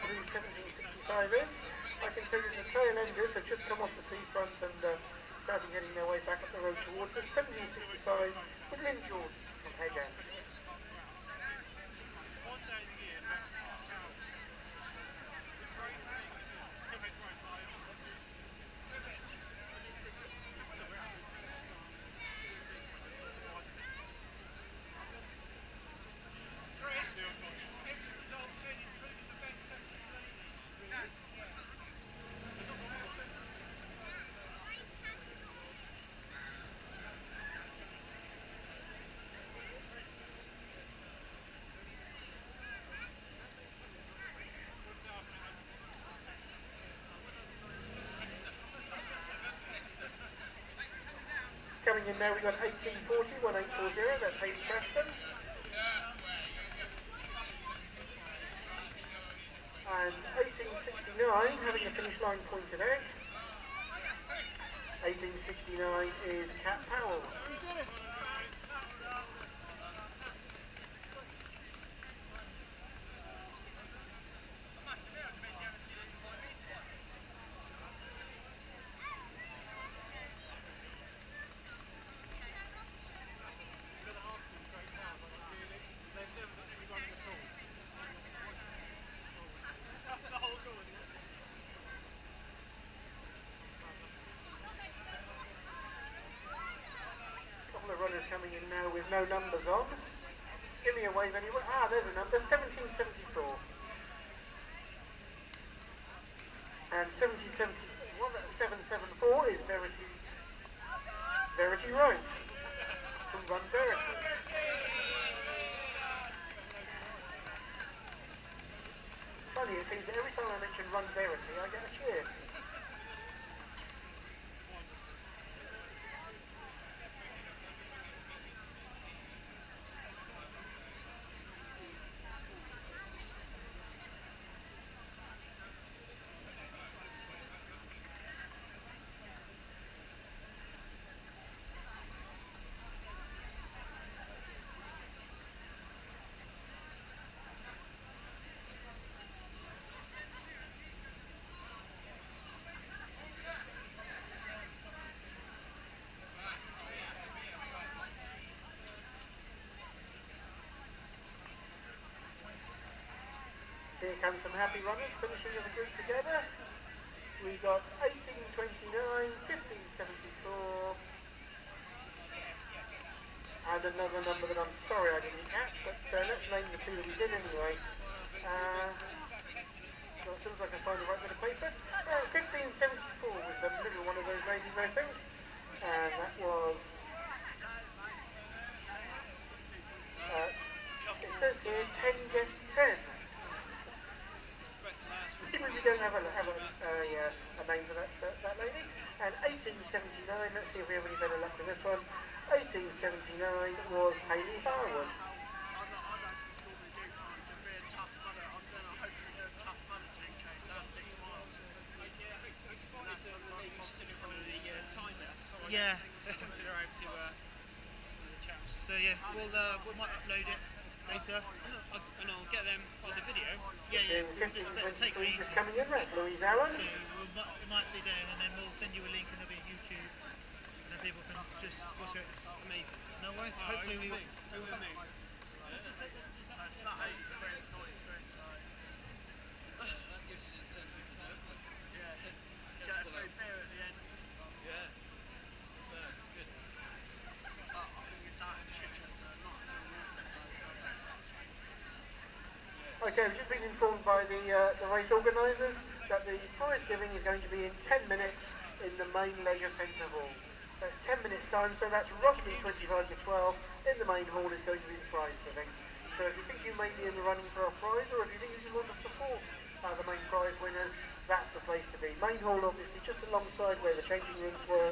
who 1765 is. I can tell you the tail enders have just come off the seafront and started getting their way back up the road towards us. 1765 with Lynn George from Hedge End. Coming in now, we've got 1840, 1840, that's Hayley Preston. And 1869, having the finish line pointed out. 1869 is Cat Powell. Runners coming in now with no numbers on. Give me a wave anyway. Ah, there's a number, 1774. And 774 is Verity Wright, from Run Verity. Funny, it seems that every time I mention Run Verity, I get a cheer. Here comes some happy runners finishing as a group together. We got 1829, 1574, and another number that I'm sorry I didn't catch, but let's name the two that we did anyway. So as soon as I can find the right bit of paper. 1574 was the middle one of those ladies, I think, and that was. It says here 10 guess 10. We don't have a name for that lady. And 1879, let's see if we have any better luck with this one. 1879 was Hayley Harwood. Yeah. So yeah, we might upload it later. And I'll get them on the video. Yeah. We'll take readings. Just coming in, right, Louise Allen. So it might be there, and then we'll send you a link, and there'll be YouTube, and then people can just watch it. Amazing. No worries. Hopefully we will. That gives you an incentive to do it. Yeah. Get a free beer at the end. Yeah. That's good. I think it's out in Chichester, not Okay, we've just been informed by the race organisers that the prize giving is going to be in 10 minutes in the main leisure centre hall. That's 10 minutes time, so that's roughly 25 to 12 in the main hall is going to be the prize giving. So if you think you may be in the running for a prize, or if you think you just want to support the main prize winners, that's the place to be. Main hall obviously just alongside where the changing rooms were.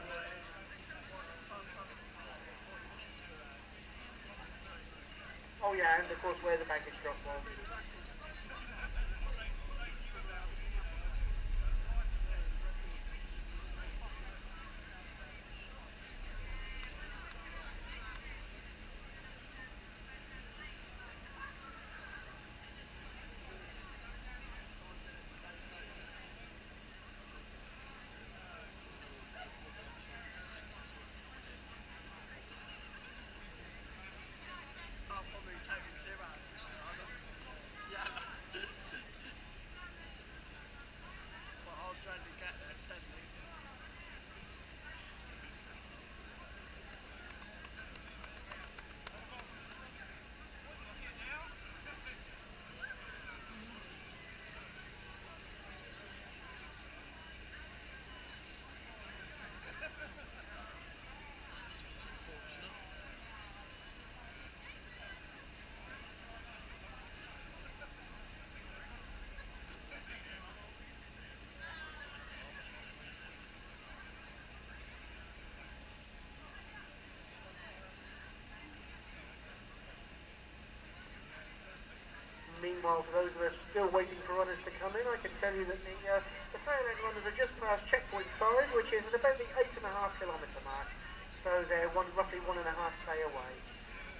Oh yeah, and of course where the baggage drop was. you that the tail end runners are just past checkpoint 5, which is at about the 8.5 kilometre mark. So they're roughly 1.5k away.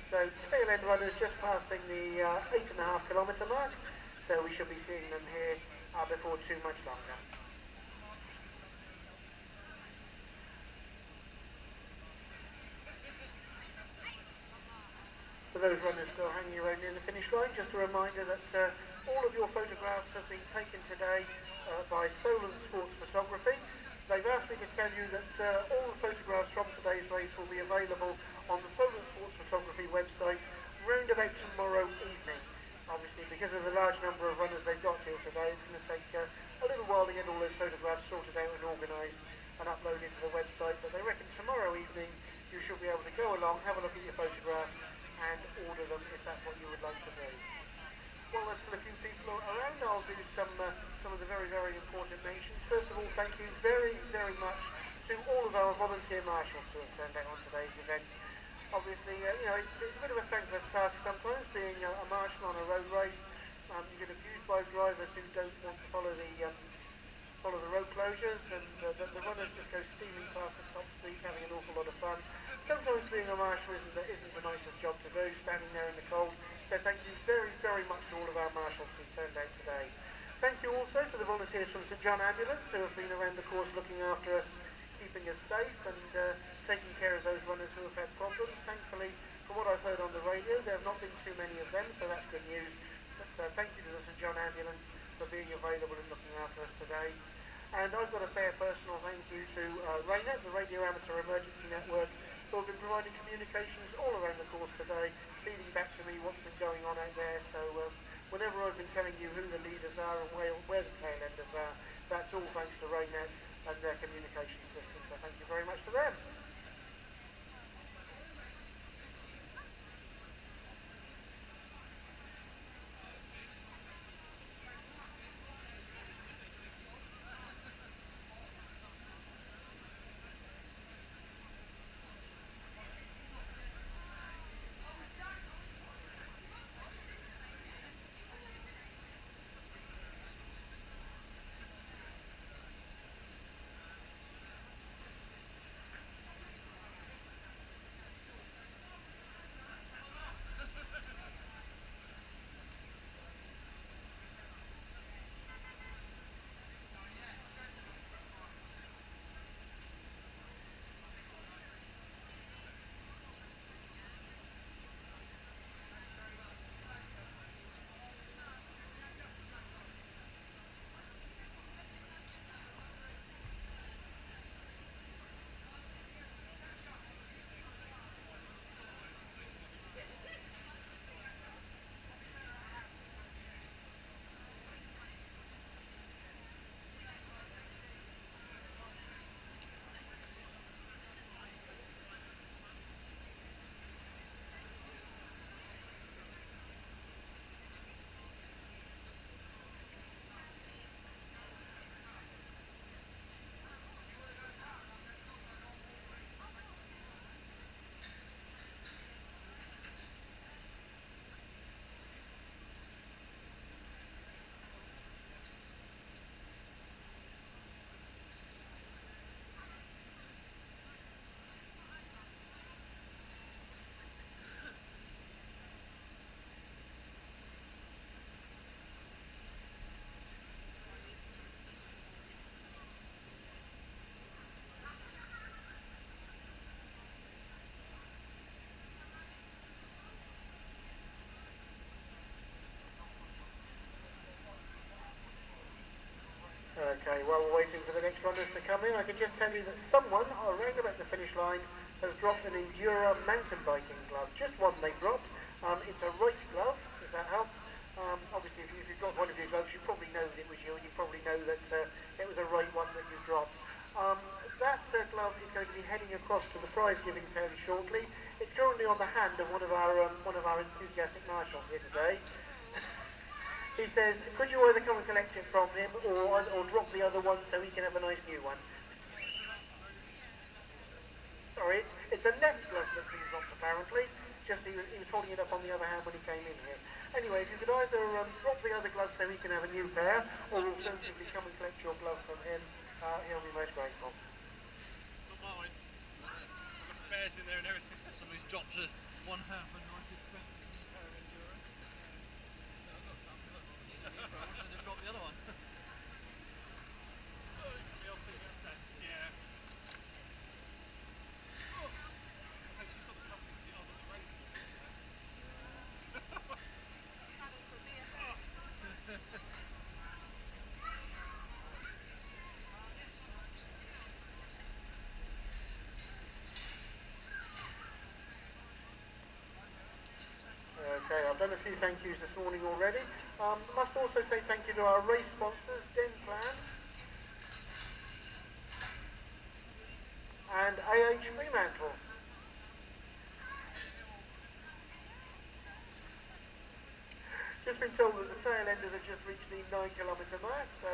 So tail end runners just passing the 8.5 kilometre mark. So we should be seeing them here before too much longer. For those runners still hanging around near the finish line, just a reminder that all of your photographs have been taken today by Solent Sports Photography. They've asked me to tell you that all the photographs from today's race will be available on the Solent Sports Photography website round about tomorrow evening. Obviously, because of the large number of runners they've got here today, it's going to take a little while to get all those photographs sorted out and organised and uploaded to the website, but they reckon tomorrow evening you should be able to go along, have a look at your photographs and order them if that's what you would like to do. Well, there's still a few people around. I'll do some of the very, very important mentions. First of all, thank you very, very much to all of our volunteer marshals who have turned out on today's event. Obviously, it's a bit of a thankless task sometimes, being a marshal on a road race. You get abused by drivers who don't want to follow the road closures, and the runners just go steaming past the top speed, having an awful lot of fun. Sometimes being a marshal isn't the nicest job to do, standing there in the cold. So thank you very, very much to all of our marshals who turned out today. Thank you also to the volunteers from St John Ambulance who have been around the course looking after us, keeping us safe and taking care of those runners who have had problems. Thankfully, from what I've heard on the radio, there have not been too many of them, so that's good news. But thank you to the St John Ambulance for being available and looking after us today. And I've got to say a personal thank you to RAINET, the Radio Amateur Emergency Network, who have been providing communications all around the course today, feeding back to me what's been going on out there. So whenever I've been telling you who the leaders are and where the tail enders are, that's all thanks to RAINET and their communication system. So thank you very much to them. Okay, while we're waiting for the next runners to come in, I can just tell you that someone around about the finish line has dropped an Endura mountain biking glove. Just one they dropped. It's a race glove, if that helps. Obviously, if you've got one of your gloves, you probably know that it was you, and you probably know that it was a right one that you dropped. That glove is going to be heading across to the prize giving fairly shortly. It's currently on the hand of one of our enthusiastic marshals here today. He says, could you either come and collect it from him or drop the other one so he can have a nice new one? Sorry, it's a left glove that's been dropped apparently. Just he was holding it up on the other hand when he came in here. Anyway, if you could either drop the other gloves so he can have a new pair, or alternatively come and collect your glove from him, he'll be most grateful. Not mine. I've got spares in there and everything. Somebody's dropped one half a nice expensive pair of Enduro. No, I've got some. Look. I wish they'd dropped the other one. The old thing instead. Yeah. Oh. I think she's got the company seat on, that's ready. Okay, I've done a few thank yous this morning already. Must also say thank you to our race sponsors, Denplan and AH Fremantle. Just been told that the tail enders have just reached the 9-kilometre mark, so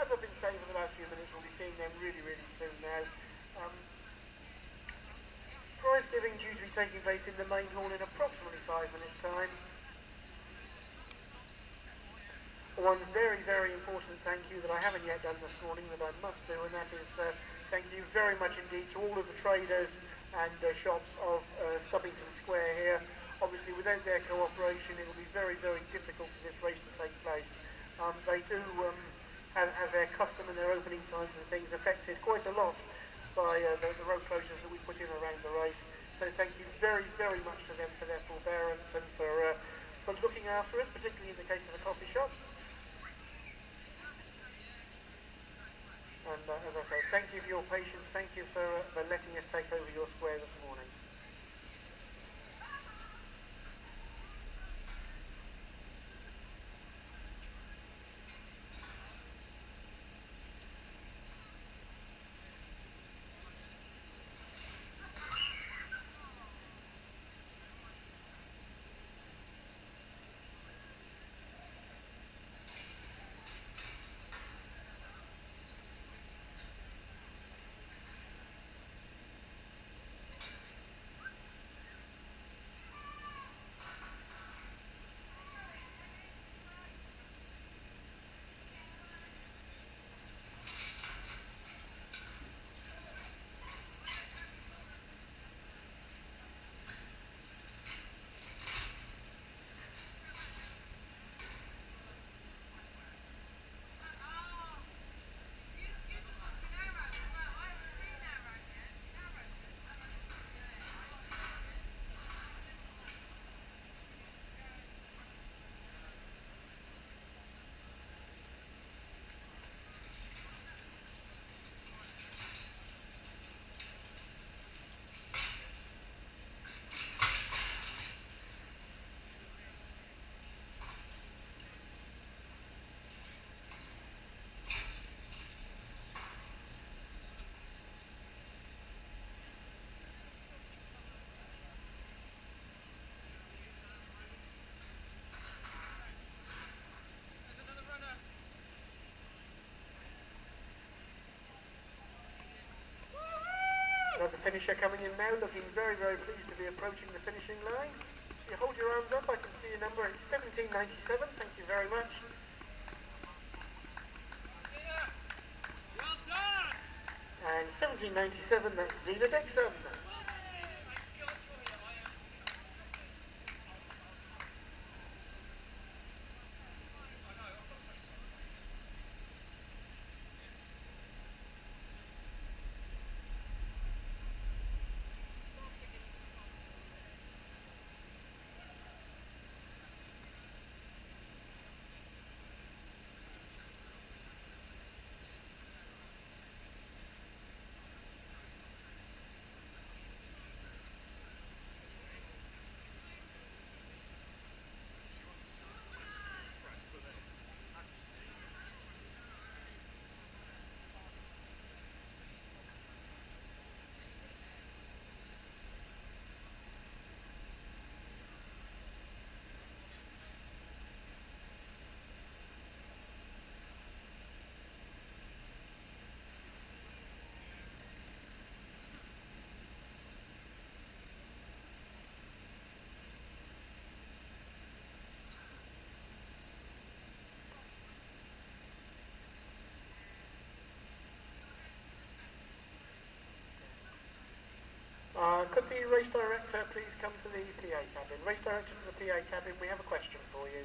as I've been saying for the last few minutes, we'll be seeing them really, really soon now. Prize giving due to be taking place in the main hall in approximately 5 minutes' time. One very, very important thank you that I haven't yet done this morning that I must do, and that is thank you very much indeed to all of the traders and shops of Stubbington Square here. Obviously, without their cooperation, it will be very, very difficult for this race to take place. They do have their custom and their opening times and things affected quite a lot by the road closures that we put in around the race. So thank you very, very much to them for their forbearance and for looking after us, particularly in the case of the coffee shop. And as I say, thank you for your patience, thank you for letting us take over your square this morning. The finisher coming in now, looking very, very pleased to be approaching the finishing line. If you hold your arms up, I can see your number. It's 1797. Thank you very much. Well done! And 1797, that's Zena Dixon. Could the race director please come to the PA cabin? Race director to the PA cabin, we have a question for you.